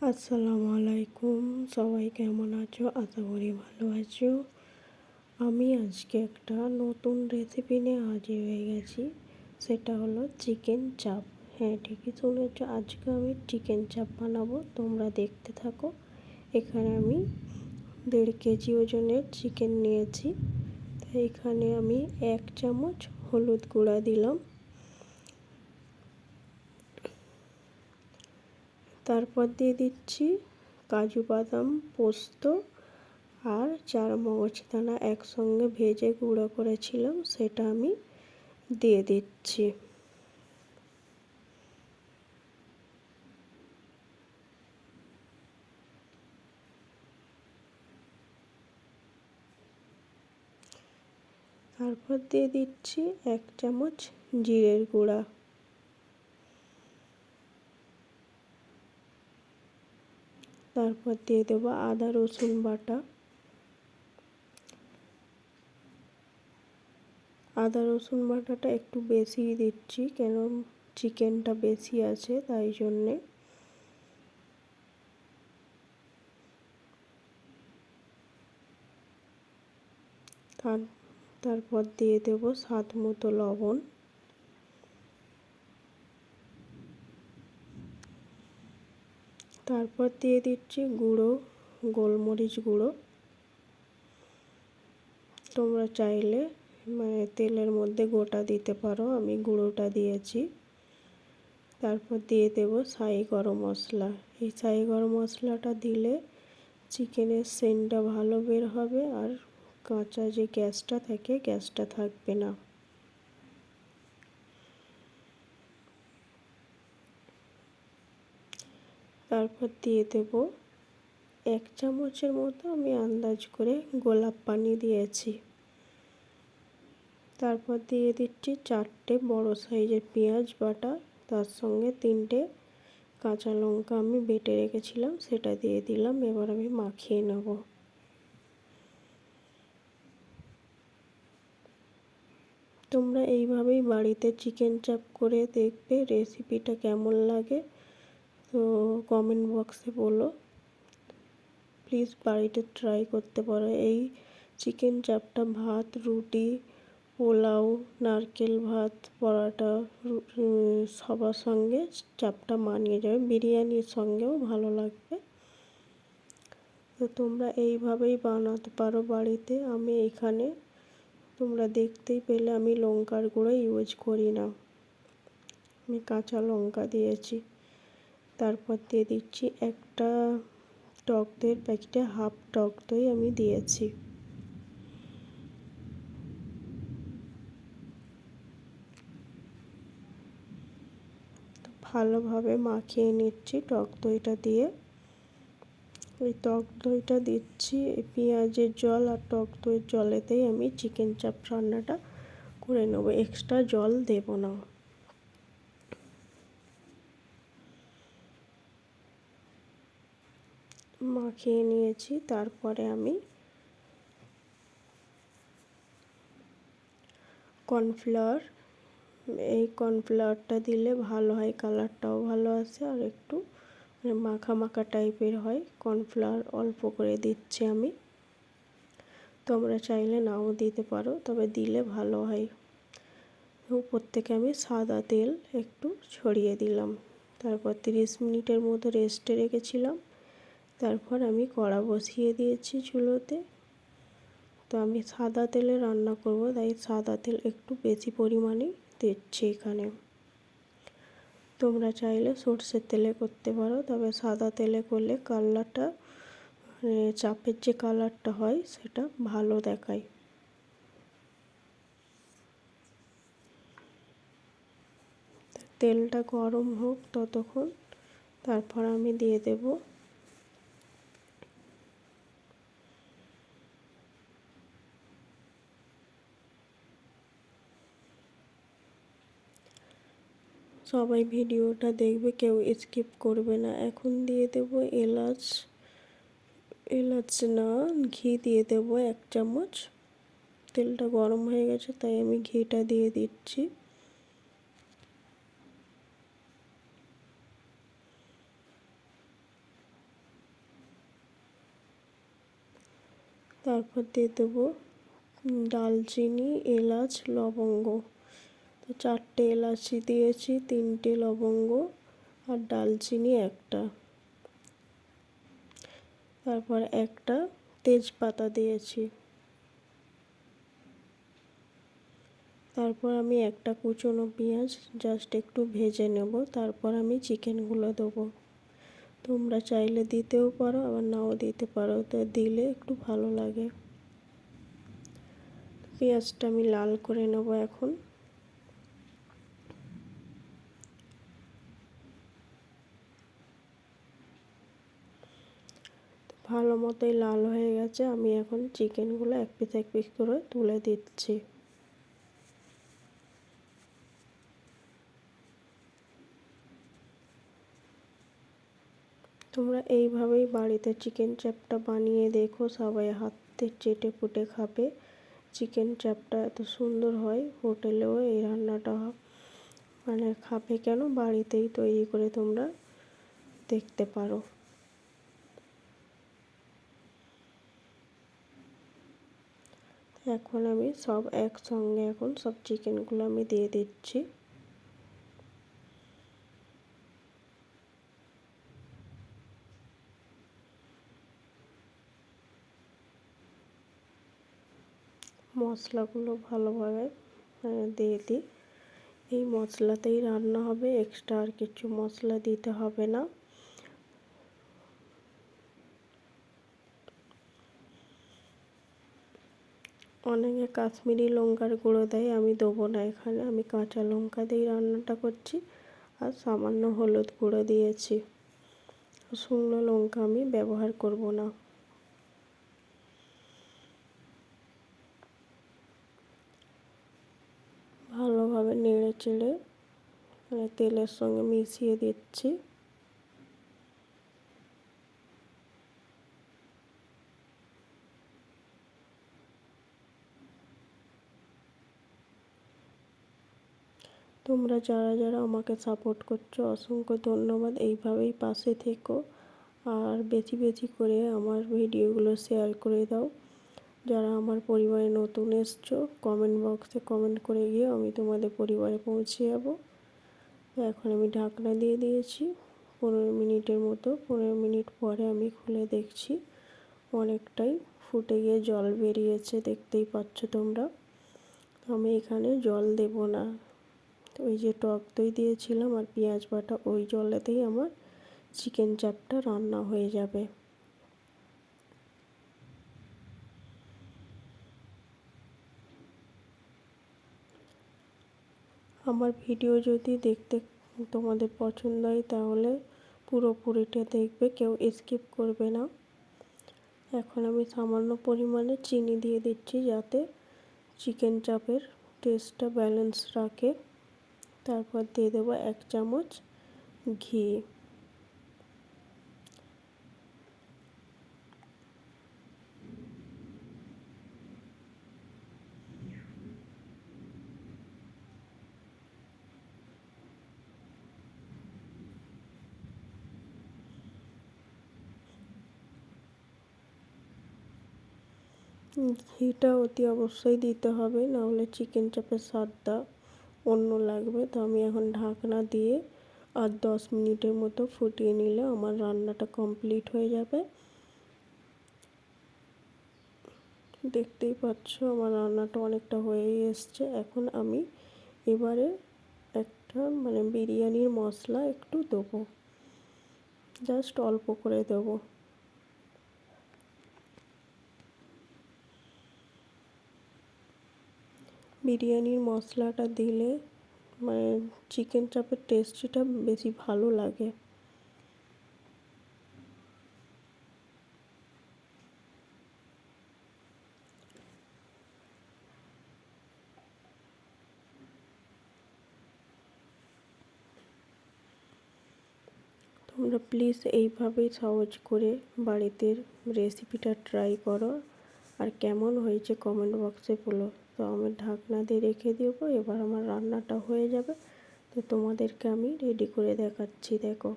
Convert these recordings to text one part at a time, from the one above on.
আসসালামু আলাইকুম। সবাই কেমন আছো? আশা করি ভালো আছো। আমি আজকে একটা নতুন রেসিপি নিয়ে হাজির হয়ে গেছি। সেটা হলো চিকেন চাপ। হ্যাঁ, ঠিকই শুনেছো, আজকে আমি চিকেন চাপ বানাবো। তোমরা দেখতে থাকো। এখানে আমি 1.5 কেজি ওজনের চিকেন নিয়েছি। তাই এখানে আমি 1 চামচ হলুদ গুঁড়া দিলাম। তারপর দিয়ে দিচ্ছি কাজু বাদাম, পোস্ত আর 4 মগজ দানা একসঙ্গে ভেজে গুঁড়ো করেছিলাম, সেটা আমি দিয়ে দিচ্ছি। তারপর দিয়ে দিচ্ছি 1 চামচ জিরের গুঁড়া। তারপর দিয়ে দেবো আদা রসুন বাটা। আদা রসুন বাটাটা একটু বেশিই দিচ্ছি, কেন চিকেনটা বেশি আছে তাই জন্যে। তারপর দিয়ে দেবো স্বাদ মতো লবণ। তারপর দিয়ে দিচ্ছি গোলমরিচ গুঁড়ো। তোমরা চাইলে তেলের মধ্যে গোটা দিতে পারো, আমি গুঁড়োটা দিয়েছি। তারপর দিয়ে দেবো শাহি গরম মশলা। এই শাহি গরম মশলাটা দিলে চিকেনের সেন্টটা ভালো বের হবে, আর কাঁচা যে গ্যাসটা থাকে গ্যাসটা থাকবে না। তারপর দিয়ে দেবো 1 চামচের মতো আমি আন্দাজ করে গোলাপ পানি দিয়েছি। তারপর দিয়ে দিচ্ছি 4টে বড় সাইজের পেঁয়াজ বাটা, তার সঙ্গে 3টে কাঁচা লঙ্কা আমি বেটে রেখেছিলাম, সেটা দিয়ে দিলাম। এবার আমি মাখিয়ে নেব। তোমরা এইভাবেই বাড়িতে চিকেন চাপ করে দেখবে, রেসিপিটা কেমন লাগে তো কমেন্ট বক্সে বলো। প্লিজ বাড়িতে ট্রাই করতে পারো। এই চিকেন চাপটা ভাত, রুটি, পোলাও, নারকেল ভাত, পরোটা সবার সঙ্গে চাপটা মানিয়ে যাবে। বিরিয়ানির সঙ্গেও ভালো লাগবে। তো তোমরা এইভাবেই বানাতে পারো বাড়িতে। আমি এখানে তোমরা দেখতেই পেলে আমি লঙ্কার গুঁড়ো ইউজ করি না, আমি কাঁচা লঙ্কা দিয়েছি। তারপর দিয়ে দিচ্ছি একটা টক দইয়ের প্যাকেটে হাফ টক দই আমি দিয়েছি। ভালোভাবে মাখিয়ে নিচ্ছি টক দইটা দিয়ে। ওই টক দইটা দিচ্ছি পেঁয়াজের জল আর টক দইয়ের জলেতেই আমি চিকেন চাপ রান্নাটা করে নেবো, এক্সট্রা জল দেব না। মাখিয়ে নিয়েছি। তারপরে আমি কর্নফ্লাওয়ার, এই কর্নফ্লাওয়ারটা দিলে ভালো হয়, কালারটাও ভালো আসে আর একটু মাখা মাখা টাইপের হয়। কর্নফ্লাওয়ার অল্প করে দিচ্ছি আমি। তোমরা চাইলে নাও দিতে পারো, তবে দিলে ভালো হয়। উপর থেকে আমি সাদা তেল একটু ছড়িয়ে দিলাম। তারপর 30 মিনিটের মতো রেস্টে রেখেছিলাম। তারপর আমি কড়া বসিয়ে দিয়েছি চুলোতে। তো আমি সাদা তেলে রান্না করব, তাই সাদা তেল একটু বেশি পরিমাণে দিচ্ছি এখানে। তোমরা চাইলে সর্ষের তেলে করতে পারো, তবে সাদা তেলে করলে কালারটা চাপের যে কালারটা হয় সেটা ভালো দেখায়। তেলটা গরম হোক ততক্ষণ। তারপর আমি দিয়ে দেব সবাই ভিডিওটা দেখবে, কেউ স্কিপ করবে না। এখন দিয়ে দেব এলাচ না, ঘি দিয়ে দেব 1 চামচ। তেলটা গরম হয়ে গেছে তাই আমি ঘিটা দিয়ে দিচ্ছি। তারপর দিয়ে দেবো দালচিনি, এলাচ, লবঙ্গ। তো 4টে এলাচি দিয়েছি, 3টে লবঙ্গ আর দালচিনি একটা, তারপর একটা তেজপাতা দিয়েছি। তারপর আমি একটা কুচনো পেঁয়াজ জাস্ট একটু ভেজে নেব, তারপর আমি চিকেনগুলো দেবো। তোমরা চাইলে দিতেও পারো, আবার নাও দিতে পারো, তো দিলে একটু ভালো লাগে। পেঁয়াজটা আমি লাল করে নেব এখন। ভালো মতোই লাল হয়ে গেছে, আমি এখন চিকেনগুলো এক পিস করে তুলে দিচ্ছি। তোমরা এইভাবেই বাড়িতে চিকেন চাপটা বানিয়ে দেখো, সবাই হাতে চেটে পুটে খাবে। চিকেন চাপটা এত সুন্দর হয়, হোটেলেও এই রান্নাটা মানে খাবে কেন, বাড়িতেই তৈরি করে তোমরা দেখতে পারো। এখন আমি সব একসঙ্গে এখন সব চিকেনগুলো আমি দিয়ে দিচ্ছি। মশলাগুলো ভালোভাবে দিয়ে দিই। এই মশলাতেই রান্না হবে, এক্সট্রা আর কিছু মশলা দিতে হবে না। অনেকে কাশ্মীরি লঙ্কার গুঁড়ো দেয়, আমি দেবো না এখানে, আমি কাঁচা লঙ্কা দিয়ে রান্নাটা করছি আর সামান্য হলুদ গুঁড়ো দিয়েছি। শুকনো লঙ্কা আমি ব্যবহার করব না। ভালোভাবে নেড়ে চেড়ে তেলের সঙ্গে মিশিয়ে দিচ্ছি। তোমরা যারা যারা আমাকে সাপোর্ট করছো অসংখ্য ধন্যবাদ, এইভাবেই পাশে থেকো আর বেশি বেশি করে আমার ভিডিওগুলো শেয়ার করে দাও। যারা আমার পরিবারে নতুন এসছো কমেন্ট বক্সে কমেন্ট করে গিয়ে আমি তোমাদের পরিবারে পৌঁছে যাব। এখন আমি ঢাকনা দিয়ে দিয়েছি 15 মিনিটের মতো। 15 মিনিট পরে আমি খুলে দেখছি অনেকটাই ফুটে গিয়ে জল বেরিয়েছে, দেখতেই পাচ্ছ তোমরা। আমি এখানে জল দেব না, ওই যে টক দই দিয়েছিলাম আর পেঁয়াজ বাটা, ওই জলেতেই আমার চিকেন চাপটা রান্না হয়ে যাবে। আমার ভিডিও যদি দেখতে তোমাদের পছন্দ হয় তাহলে পুরোপুরিটা দেখবে, কেউ স্কিপ করবে না। এখন আমি সামান্য পরিমাণে চিনি দিয়ে দিচ্ছি যাতে চিকেন চাপের টেস্টটা ব্যালেন্স রাখে। তারপর দিয়ে দেবো 1 চামচ ঘি। ঘিটা অতি অবশ্যই দিতে হবে, নাহলে চিকেন চাপের স্বাদটা অন্য লাগবে। তো আমি এখন ঢাকনা দিয়ে আর 10 মিনিটের মতো ফুটিয়ে নিলে আমার রান্নাটা কমপ্লিট হয়ে যাবে। দেখতেই পাচ্ছ আমার রান্নাটা অনেকটা হয়েই এসছে। এখন আমি এবারে একটা বিরিয়ানির মশলা একটু দেবো, জাস্ট অল্প করে দেবো। বিরিয়ানির মশলাটা দিলে চিকেন চাপের টেস্টটা বেশি ভালো লাগে। তোমরা প্লিজ এইভাবেই সহজ করে বাড়িতে রেসিপিটা ট্রাই করো, আর কেমন হয়েছে কমেন্ট বক্সে বলো। তো আমি ঢাকনা দিয়ে রেখে দেবো, এবার আমার রান্নাটা হয়ে যাবে। তো তোমাদেরকে আমি রেডি করে দেখাচ্ছি, দেখো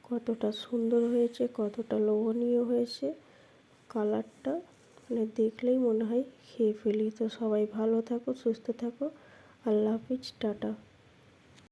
কতটা সুন্দর হয়েছে, কতটা লোভনীয় হয়েছে, কালারটা মানে দেখলেই মনে হয় খেয়ে ফেলি। তো সবাই ভালো থাকো, সুস্থ থাকো। আল্লাহ হাফিজ, টাটা।